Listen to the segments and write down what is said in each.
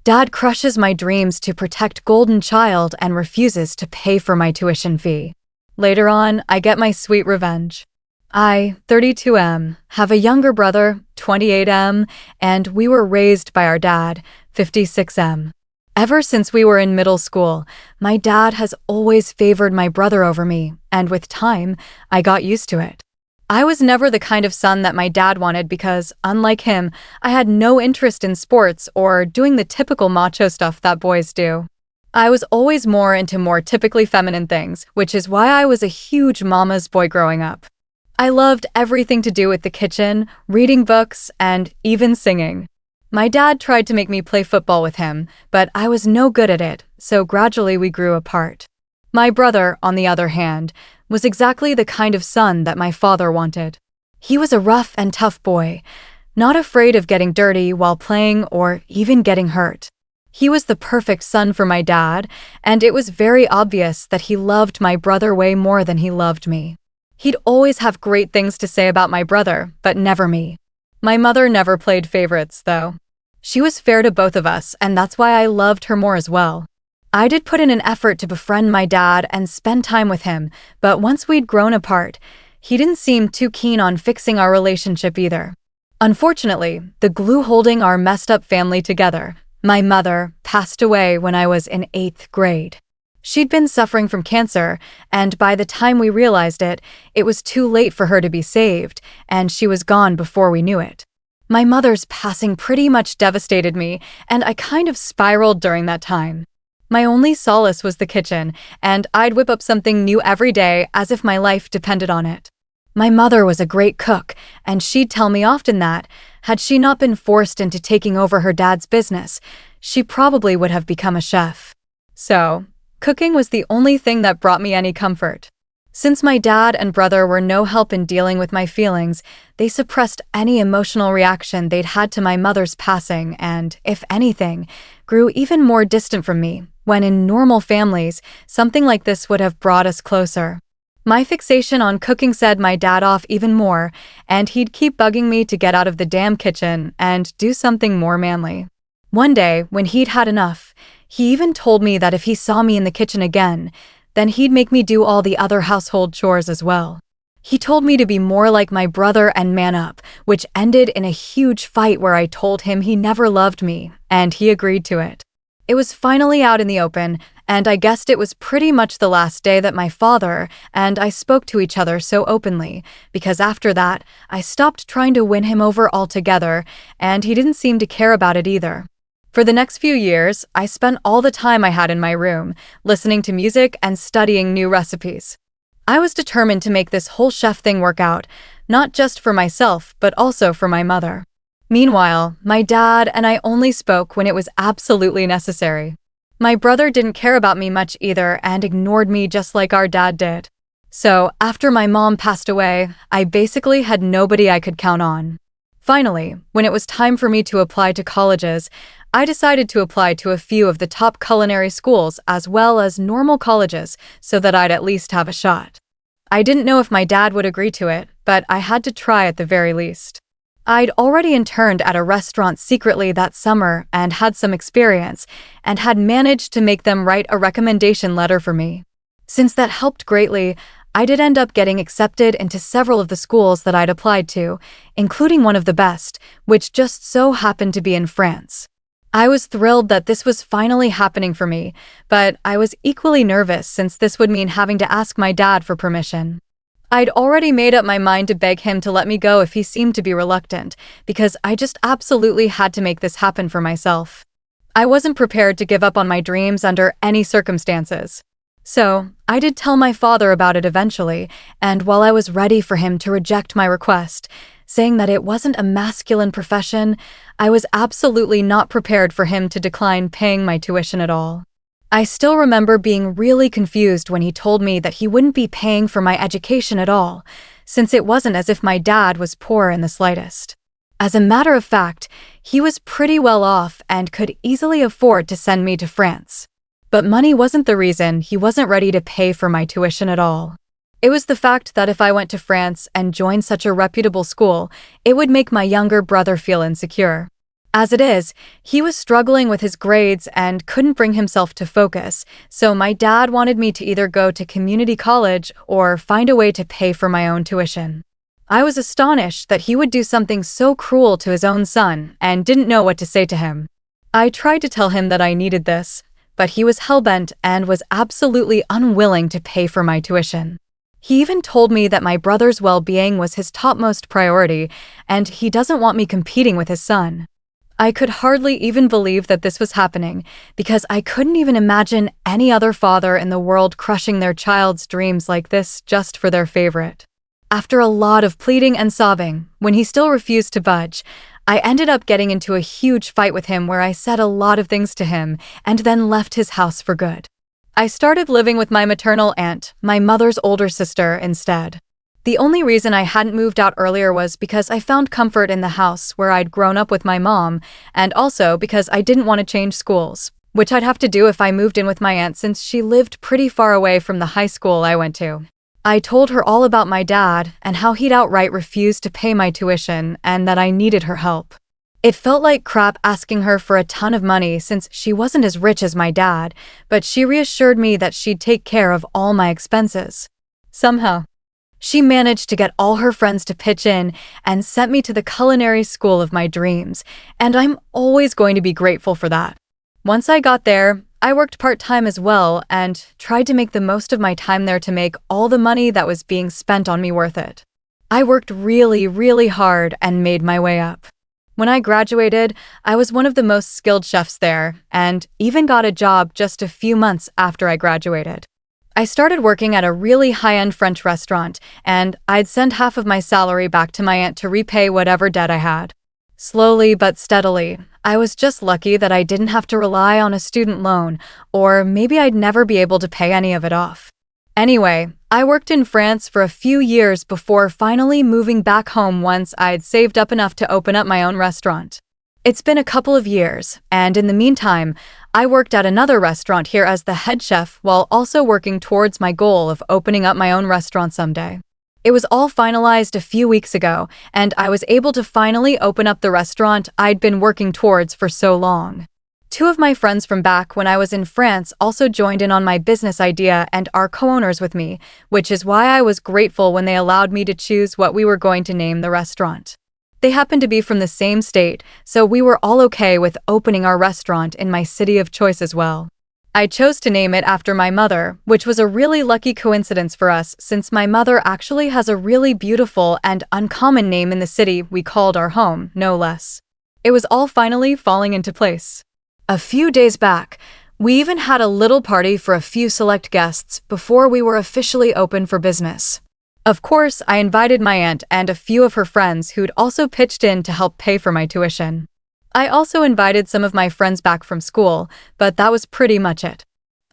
Dad crushes my dreams to protect Golden Child and refuses to pay for my tuition fee. Later on, I get my sweet revenge. I, 32M, have a younger brother, 28M, and we were raised by our dad, 56M. Ever since we were in middle school, my dad has always favored my brother over me, and with time, I got used to it. I was never the kind of son that my dad wanted because, unlike him, I had no interest in sports or doing the typical macho stuff that boys do. I was always more into more typically feminine things, which is why I was a huge mama's boy growing up. I loved everything to do with the kitchen, reading books, and even singing. My dad tried to make me play football with him, but I was no good at it, so gradually we grew apart. My brother, on the other hand, was exactly the kind of son that my father wanted. He was a rough and tough boy, not afraid of getting dirty while playing or even getting hurt. He was the perfect son for my dad, and it was very obvious that he loved my brother way more than he loved me. He'd always have great things to say about my brother, but never me. My mother never played favorites, though. She was fair to both of us, and that's why I loved her more as well. I did put in an effort to befriend my dad and spend time with him, but once we'd grown apart, he didn't seem too keen on fixing our relationship either. Unfortunately, the glue holding our messed up family together, my mother, passed away when I was in 8th grade. She'd been suffering from cancer, and by the time we realized it, it was too late for her to be saved, and she was gone before we knew it. My mother's passing pretty much devastated me, and I kind of spiraled during that time. My only solace was the kitchen, and I'd whip up something new every day as if my life depended on it. My mother was a great cook, and she'd tell me often that, had she not been forced into taking over her dad's business, she probably would have become a chef. So, cooking was the only thing that brought me any comfort. Since my dad and brother were no help in dealing with my feelings, they suppressed any emotional reaction they'd had to my mother's passing and, if anything, grew even more distant from me, when in normal families, something like this would have brought us closer. My fixation on cooking set my dad off even more, and he'd keep bugging me to get out of the damn kitchen and do something more manly. One day, when he'd had enough, he even told me that if he saw me in the kitchen again, then he'd make me do all the other household chores as well. He told me to be more like my brother and man up, which ended in a huge fight where I told him he never loved me, and he agreed to it. It was finally out in the open, and I guessed it was pretty much the last day that my father and I spoke to each other so openly, because after that, I stopped trying to win him over altogether, and he didn't seem to care about it either. For the next few years, I spent all the time I had in my room, listening to music and studying new recipes. I was determined to make this whole chef thing work out, not just for myself, but also for my mother. Meanwhile, my dad and I only spoke when it was absolutely necessary. My brother didn't care about me much either and ignored me just like our dad did. So, after my mom passed away, I basically had nobody I could count on. Finally, when it was time for me to apply to colleges, I decided to apply to a few of the top culinary schools as well as normal colleges so that I'd at least have a shot. I didn't know if my dad would agree to it, but I had to try at the very least. I'd already interned at a restaurant secretly that summer and had some experience, and had managed to make them write a recommendation letter for me. Since that helped greatly, I did end up getting accepted into several of the schools that I'd applied to, including one of the best, which just so happened to be in France. I was thrilled that this was finally happening for me, but I was equally nervous since this would mean having to ask my dad for permission. I'd already made up my mind to beg him to let me go if he seemed to be reluctant, because I just absolutely had to make this happen for myself. I wasn't prepared to give up on my dreams under any circumstances. So, I did tell my father about it eventually, and while I was ready for him to reject my request, saying that it wasn't a masculine profession, I was absolutely not prepared for him to decline paying my tuition at all. I still remember being really confused when he told me that he wouldn't be paying for my education at all, since it wasn't as if my dad was poor in the slightest. As a matter of fact, he was pretty well off and could easily afford to send me to France. But money wasn't the reason he wasn't ready to pay for my tuition at all. It was the fact that if I went to France and joined such a reputable school, it would make my younger brother feel insecure. As it is, he was struggling with his grades and couldn't bring himself to focus, so my dad wanted me to either go to community college or find a way to pay for my own tuition. I was astonished that he would do something so cruel to his own son and didn't know what to say to him. I tried to tell him that I needed this, but he was hellbent and was absolutely unwilling to pay for my tuition. He even told me that my brother's well-being was his topmost priority, and he doesn't want me competing with his son. I could hardly even believe that this was happening, because I couldn't even imagine any other father in the world crushing their child's dreams like this just for their favorite. After a lot of pleading and sobbing, when he still refused to budge, I ended up getting into a huge fight with him where I said a lot of things to him and then left his house for good. I started living with my maternal aunt, my mother's older sister, instead. The only reason I hadn't moved out earlier was because I found comfort in the house where I'd grown up with my mom, and also because I didn't want to change schools, which I'd have to do if I moved in with my aunt since she lived pretty far away from the high school I went to. I told her all about my dad and how he'd outright refused to pay my tuition and that I needed her help. It felt like crap asking her for a ton of money since she wasn't as rich as my dad, but she reassured me that she'd take care of all my expenses. Somehow, she managed to get all her friends to pitch in and sent me to the culinary school of my dreams, and I'm always going to be grateful for that. Once I got there, I worked part-time as well and tried to make the most of my time there to make all the money that was being spent on me worth it. I worked really, really hard and made my way up. When I graduated, I was one of the most skilled chefs there and even got a job just a few months after I graduated. I started working at a really high-end French restaurant, and I'd send half of my salary back to my aunt to repay whatever debt I had. Slowly but steadily, I was just lucky that I didn't have to rely on a student loan, or maybe I'd never be able to pay any of it off. Anyway, I worked in France for a few years before finally moving back home once I'd saved up enough to open up my own restaurant. It's been a couple of years, and in the meantime, I worked at another restaurant here as the head chef while also working towards my goal of opening up my own restaurant someday. It was all finalized a few weeks ago, and I was able to finally open up the restaurant I'd been working towards for so long. Two of my friends from back when I was in France also joined in on my business idea and are co-owners with me, which is why I was grateful when they allowed me to choose what we were going to name the restaurant. They happened to be from the same state, so we were all okay with opening our restaurant in my city of choice as well. I chose to name it after my mother, which was a really lucky coincidence for us since my mother actually has a really beautiful and uncommon name in the city we called our home, no less. It was all finally falling into place. A few days back, we even had a little party for a few select guests before we were officially open for business. Of course, I invited my aunt and a few of her friends who'd also pitched in to help pay for my tuition. I also invited some of my friends back from school, but that was pretty much it.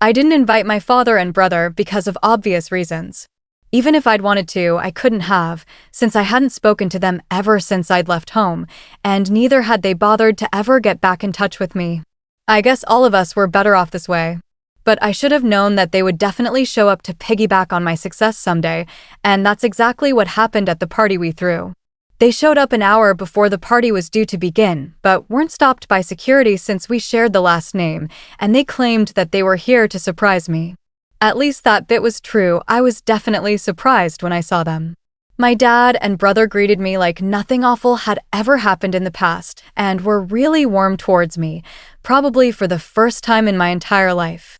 I didn't invite my father and brother because of obvious reasons. Even if I'd wanted to, I couldn't have, since I hadn't spoken to them ever since I'd left home, and neither had they bothered to ever get back in touch with me. I guess all of us were better off this way. But I should have known that they would definitely show up to piggyback on my success someday, and that's exactly what happened at the party we threw. They showed up an hour before the party was due to begin, but weren't stopped by security since we shared the last name, and they claimed that they were here to surprise me. At least that bit was true. I was definitely surprised when I saw them. My dad and brother greeted me like nothing awful had ever happened in the past, and were really warm towards me, probably for the first time in my entire life.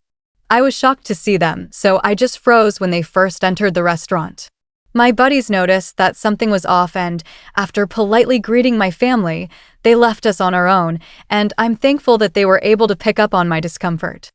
I was shocked to see them, so I just froze when they first entered the restaurant. My buddies noticed that something was off and, after politely greeting my family, they left us on our own, and I'm thankful that they were able to pick up on my discomfort.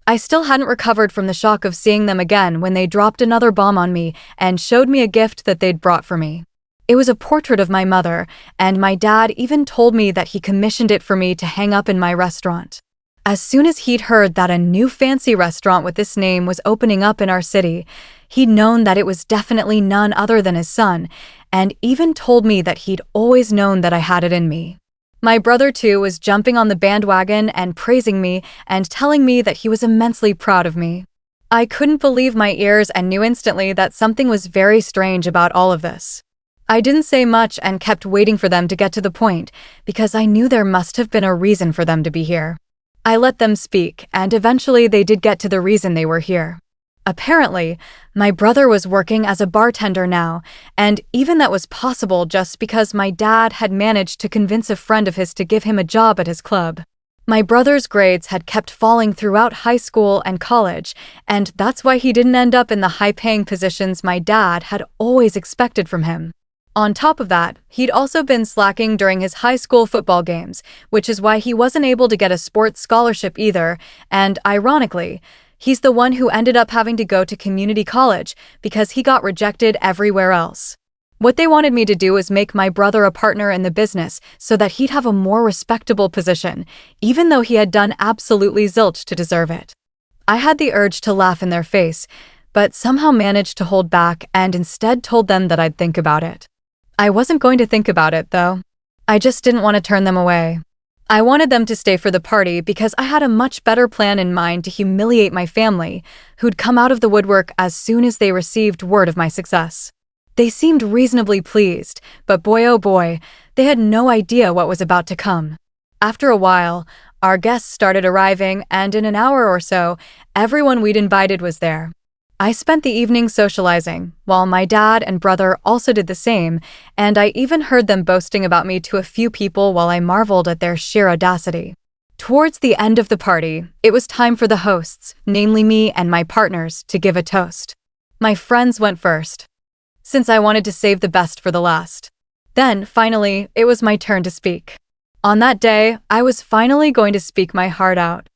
I still hadn't recovered from the shock of seeing them again when they dropped another bomb on me and showed me a gift that they'd brought for me. It was a portrait of my mother, and my dad even told me that he commissioned it for me to hang up in my restaurant. As soon as he'd heard that a new fancy restaurant with this name was opening up in our city, he'd known that it was definitely none other than his son, and even told me that he'd always known that I had it in me. My brother, too, was jumping on the bandwagon and praising me and telling me that he was immensely proud of me. I couldn't believe my ears and knew instantly that something was very strange about all of this. I didn't say much and kept waiting for them to get to the point, because I knew there must have been a reason for them to be here. I let them speak, and eventually they did get to the reason they were here. Apparently, my brother was working as a bartender now, and even that was possible just because my dad had managed to convince a friend of his to give him a job at his club. My brother's grades had kept falling throughout high school and college, and that's why he didn't end up in the high-paying positions my dad had always expected from him. On top of that, he'd also been slacking during his high school football games, which is why he wasn't able to get a sports scholarship either, and ironically, he's the one who ended up having to go to community college because he got rejected everywhere else. What they wanted me to do was make my brother a partner in the business so that he'd have a more respectable position, even though he had done absolutely zilch to deserve it. I had the urge to laugh in their face, but somehow managed to hold back and instead told them that I'd think about it. I wasn't going to think about it, though. I just didn't want to turn them away. I wanted them to stay for the party because I had a much better plan in mind to humiliate my family, who'd come out of the woodwork as soon as they received word of my success. They seemed reasonably pleased, but boy oh boy, they had no idea what was about to come. After a while, our guests started arriving, and in an hour or so, everyone we'd invited was there. I spent the evening socializing, while my dad and brother also did the same, and I even heard them boasting about me to a few people while I marveled at their sheer audacity. Towards the end of the party, it was time for the hosts, namely me and my partners, to give a toast. My friends went first, since I wanted to save the best for the last. Then, finally, it was my turn to speak. On that day, I was finally going to speak my heart out.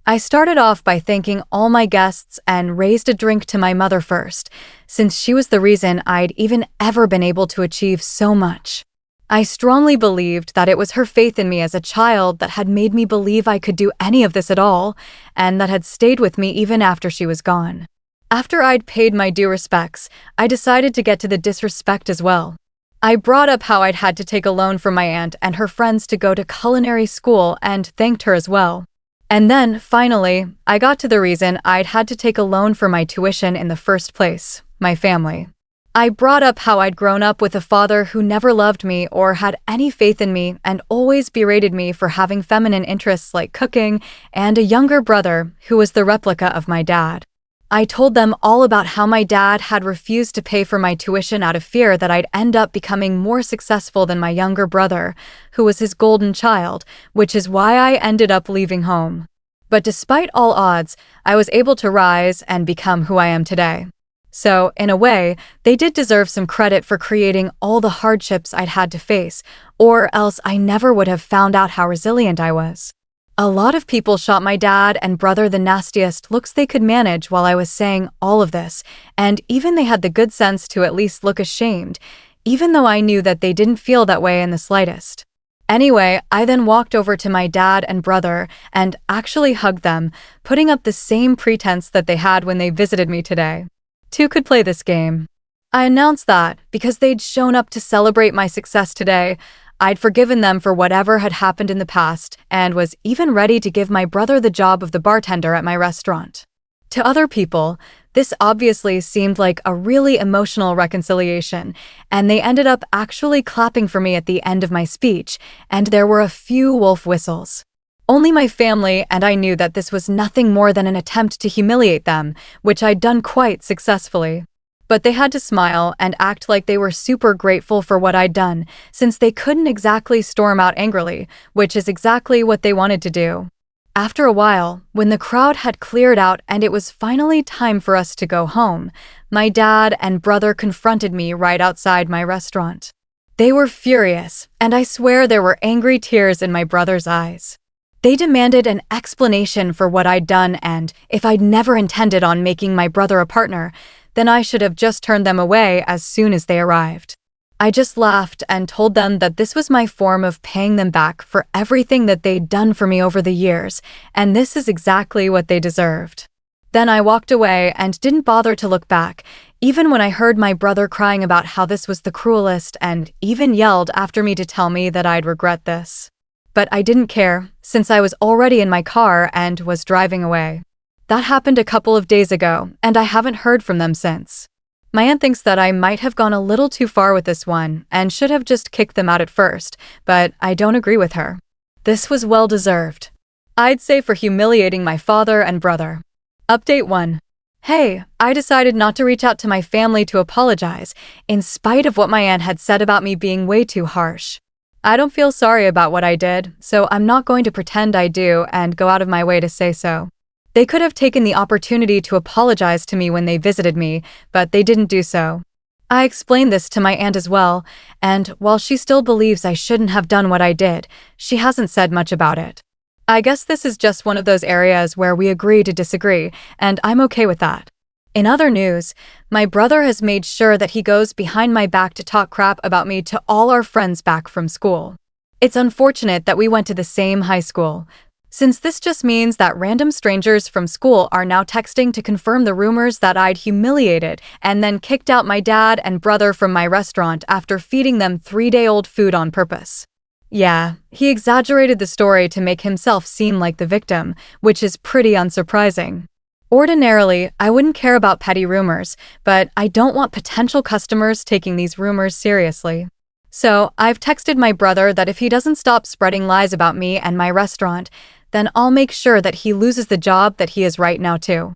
I started off by thanking all my guests and raised a drink to my mother first, since she was the reason I'd even ever been able to achieve so much. I strongly believed that it was her faith in me as a child that had made me believe I could do any of this at all, and that had stayed with me even after she was gone. After I'd paid my due respects, I decided to get to the disrespect as well. I brought up how I'd had to take a loan from my aunt and her friends to go to culinary school and thanked her as well. And then, finally, I got to the reason I'd had to take a loan for my tuition in the first place, my family. I brought up how I'd grown up with a father who never loved me or had any faith in me and always berated me for having feminine interests like cooking, and a younger brother who was the replica of my dad. I told them all about how my dad had refused to pay for my tuition out of fear that I'd end up becoming more successful than my younger brother, who was his golden child, which is why I ended up leaving home. But despite all odds, I was able to rise and become who I am today. So, in a way, they did deserve some credit for creating all the hardships I'd had to face, or else I never would have found out how resilient I was. A lot of people shot my dad and brother the nastiest looks they could manage while I was saying all of this, and even they had the good sense to at least look ashamed, even though I knew that they didn't feel that way in the slightest. Anyway, I then walked over to my dad and brother and actually hugged them, putting up the same pretense that they had when they visited me today. Two could play this game. I announced that, because they'd shown up to celebrate my success today, I'd forgiven them for whatever had happened in the past and was even ready to give my brother the job of the bartender at my restaurant. To other people, this obviously seemed like a really emotional reconciliation, and they ended up actually clapping for me at the end of my speech, and there were a few wolf whistles. Only my family and I knew that this was nothing more than an attempt to humiliate them, which I'd done quite successfully. But they had to smile and act like they were super grateful for what I'd done, since they couldn't exactly storm out angrily, which is exactly what they wanted to do. After a while, when the crowd had cleared out and it was finally time for us to go home, my dad and brother confronted me right outside my restaurant. They were furious, and I swear there were angry tears in my brother's eyes. They demanded an explanation for what I'd done, and if I'd never intended on making my brother a partner, then I should have just turned them away as soon as they arrived. I just laughed and told them that this was my form of paying them back for everything that they'd done for me over the years, and this is exactly what they deserved. Then I walked away and didn't bother to look back, even when I heard my brother crying about how this was the cruelest and even yelled after me to tell me that I'd regret this. But I didn't care, since I was already in my car and was driving away. That happened a couple of days ago, and I haven't heard from them since. My aunt thinks that I might have gone a little too far with this one and should have just kicked them out at first, but I don't agree with her. This was well deserved. I'd say for humiliating my father and brother. Update 1. Hey, I decided not to reach out to my family to apologize, in spite of what my aunt had said about me being way too harsh. I don't feel sorry about what I did, so I'm not going to pretend I do and go out of my way to say so. They could have taken the opportunity to apologize to me when they visited me, but they didn't do so. I explained this to my aunt as well, and while she still believes I shouldn't have done what I did, she hasn't said much about it. I guess this is just one of those areas where we agree to disagree, and I'm okay with that. In other news, my brother has made sure that he goes behind my back to talk crap about me to all our friends back from school. It's unfortunate that we went to the same high school, since this just means that random strangers from school are now texting to confirm the rumors that I'd humiliated and then kicked out my dad and brother from my restaurant after feeding them 3-day-old food on purpose. Yeah, he exaggerated the story to make himself seem like the victim, which is pretty unsurprising. Ordinarily, I wouldn't care about petty rumors, but I don't want potential customers taking these rumors seriously. So, I've texted my brother that if he doesn't stop spreading lies about me and my restaurant, then I'll make sure that he loses the job that he is right now too.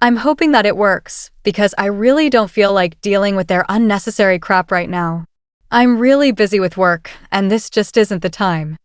I'm hoping that it works, because I really don't feel like dealing with their unnecessary crap right now. I'm really busy with work, and this just isn't the time.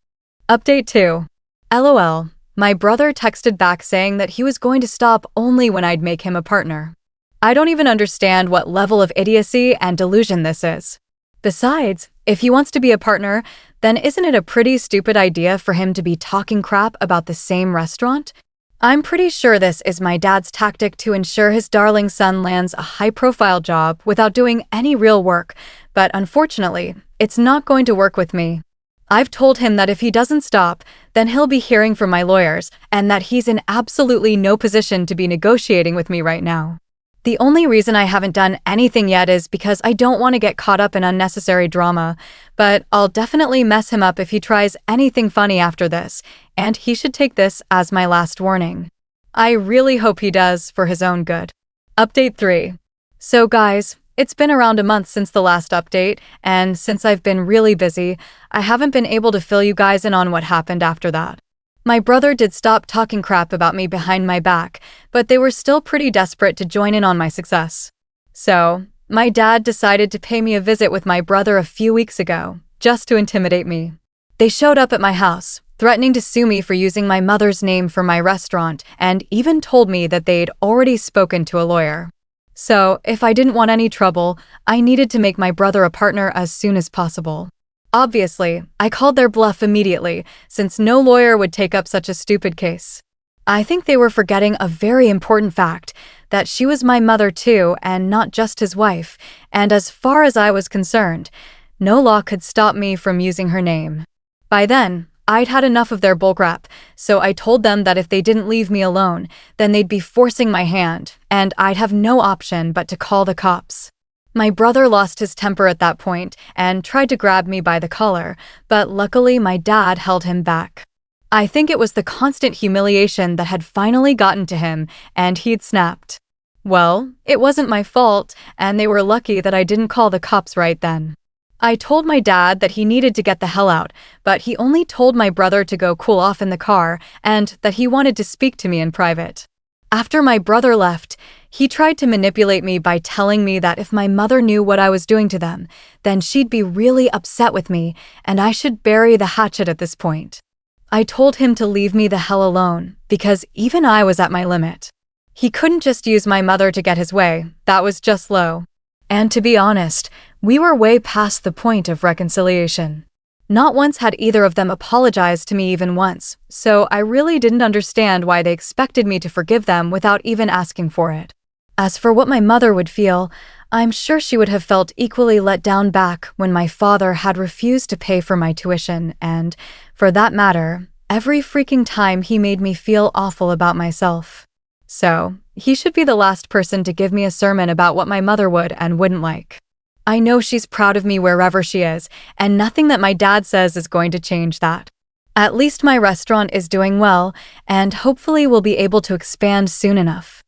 Update 2. LOL. My brother texted back saying that he was going to stop only when I'd make him a partner. I don't even understand what level of idiocy and delusion this is. Besides, if he wants to be a partner, then isn't it a pretty stupid idea for him to be talking crap about the same restaurant? I'm pretty sure this is my dad's tactic to ensure his darling son lands a high-profile job without doing any real work, but unfortunately, it's not going to work with me. I've told him that if he doesn't stop, then he'll be hearing from my lawyers, and that he's in absolutely no position to be negotiating with me right now. The only reason I haven't done anything yet is because I don't want to get caught up in unnecessary drama, but I'll definitely mess him up if he tries anything funny after this, and he should take this as my last warning. I really hope he does, for his own good. Update 3. So guys, it's been around a month since the last update, and since I've been really busy, I haven't been able to fill you guys in on what happened after that. My brother did stop talking crap about me behind my back, but they were still pretty desperate to join in on my success. So, my dad decided to pay me a visit with my brother a few weeks ago, just to intimidate me. They showed up at my house, threatening to sue me for using my mother's name for my restaurant, and even told me that they'd already spoken to a lawyer. So, if I didn't want any trouble, I needed to make my brother a partner as soon as possible. Obviously, I called their bluff immediately, since no lawyer would take up such a stupid case. I think they were forgetting a very important fact, that she was my mother too, and not just his wife, and as far as I was concerned, no law could stop me from using her name. By then, I'd had enough of their bullcrap, so I told them that if they didn't leave me alone, then they'd be forcing my hand, and I'd have no option but to call the cops. My brother lost his temper at that point and tried to grab me by the collar, but luckily my dad held him back. I think it was the constant humiliation that had finally gotten to him, and he'd snapped. Well, it wasn't my fault, and they were lucky that I didn't call the cops right then. I told my dad that he needed to get the hell out, but he only told my brother to go cool off in the car and that he wanted to speak to me in private. After my brother left, he tried to manipulate me by telling me that if my mother knew what I was doing to them, then she'd be really upset with me and I should bury the hatchet at this point. I told him to leave me the hell alone, because even I was at my limit. He couldn't just use my mother to get his way, that was just low. And to be honest, we were way past the point of reconciliation. Not once had either of them apologized to me even once, so I really didn't understand why they expected me to forgive them without even asking for it. As for what my mother would feel, I'm sure she would have felt equally let down back when my father had refused to pay for my tuition and, for that matter, every freaking time he made me feel awful about myself. So, he should be the last person to give me a sermon about what my mother would and wouldn't like. I know she's proud of me wherever she is, and nothing that my dad says is going to change that. At least my restaurant is doing well, and hopefully we'll be able to expand soon enough.